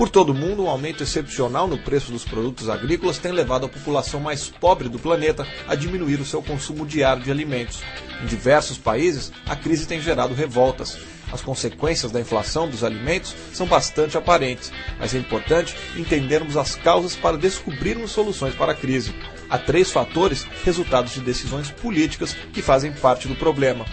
Por todo o mundo, um aumento excepcional no preço dos produtos agrícolas tem levado a população mais pobre do planeta a diminuir o seu consumo diário de alimentos. Em diversos países, a crise tem gerado revoltas. As consequências da inflação dos alimentos são bastante aparentes, mas é importante entendermos as causas para descobrirmos soluções para a crise. Há 3 fatores resultados de decisões políticas que fazem parte do problema.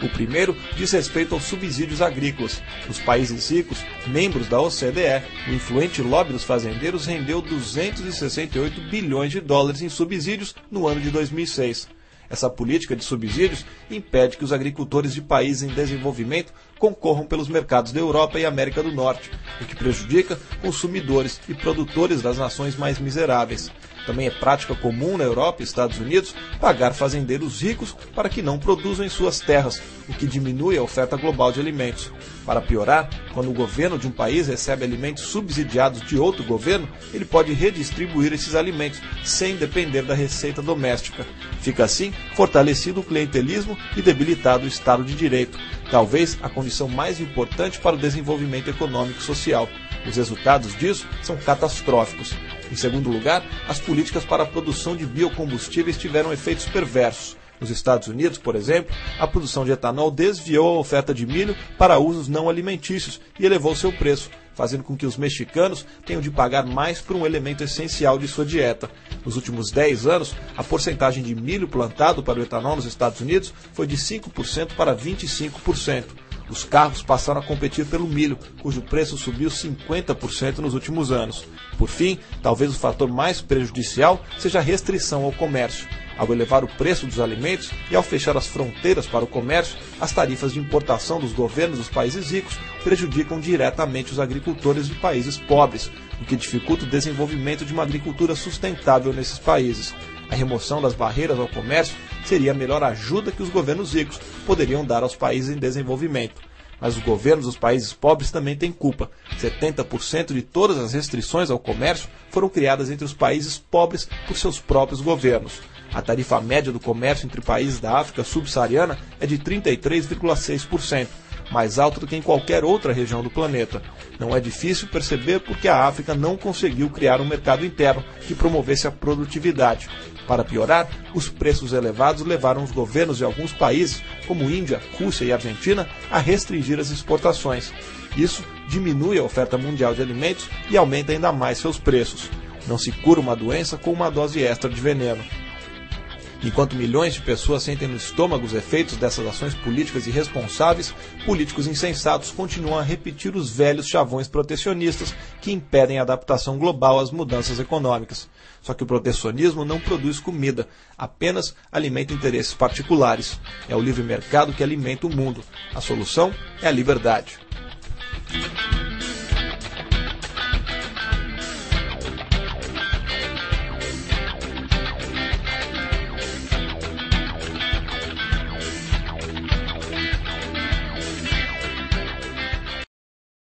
O primeiro diz respeito aos subsídios agrícolas. Nos países ricos, membros da OCDE, o influente lobby dos fazendeiros rendeu 268 bilhões de dólares em subsídios no ano de 2006. Essa política de subsídios impede que os agricultores de países em desenvolvimento concorram pelos mercados da Europa e América do Norte, o que prejudica consumidores e produtores das nações mais miseráveis. Também é prática comum na Europa e Estados Unidos pagar fazendeiros ricos para que não produzam em suas terras, o que diminui a oferta global de alimentos. Para piorar, quando o governo de um país recebe alimentos subsidiados de outro governo, ele pode redistribuir esses alimentos sem depender da receita doméstica. Fica assim fortalecido o clientelismo e debilitado o Estado de Direito, talvez a condição mais importante para o desenvolvimento econômico e social. Os resultados disso são catastróficos. Em segundo lugar, as políticas para a produção de biocombustíveis tiveram efeitos perversos. Nos Estados Unidos, por exemplo, a produção de etanol desviou a oferta de milho para usos não alimentícios e elevou seu preço, fazendo com que os mexicanos tenham de pagar mais por um elemento essencial de sua dieta. Nos últimos 10 anos, a porcentagem de milho plantado para o etanol nos Estados Unidos foi de 5% para 25%. Os carros passaram a competir pelo milho, cujo preço subiu 50% nos últimos anos. Por fim, talvez o fator mais prejudicial seja a restrição ao comércio. Ao elevar o preço dos alimentos e ao fechar as fronteiras para o comércio, as tarifas de importação dos governos dos países ricos prejudicam diretamente os agricultores de países pobres, o que dificulta o desenvolvimento de uma agricultura sustentável nesses países. A remoção das barreiras ao comércio seria a melhor ajuda que os governos ricos poderiam dar aos países em desenvolvimento. Mas os governos dos países pobres também têm culpa. 70% de todas as restrições ao comércio foram criadas entre os países pobres por seus próprios governos. A tarifa média do comércio entre países da África subsaariana é de 33,6%, mais alta do que em qualquer outra região do planeta. Não é difícil perceber porque a África não conseguiu criar um mercado interno que promovesse a produtividade. Para piorar, os preços elevados levaram os governos de alguns países, como Índia, Rússia e Argentina, a restringir as exportações. Isso diminui a oferta mundial de alimentos e aumenta ainda mais seus preços. Não se cura uma doença com uma dose extra de veneno. Enquanto milhões de pessoas sentem no estômago os efeitos dessas ações políticas irresponsáveis, políticos insensatos continuam a repetir os velhos chavões protecionistas que impedem a adaptação global às mudanças econômicas. Só que o protecionismo não produz comida, apenas alimenta interesses particulares. É o livre mercado que alimenta o mundo. A solução é a liberdade.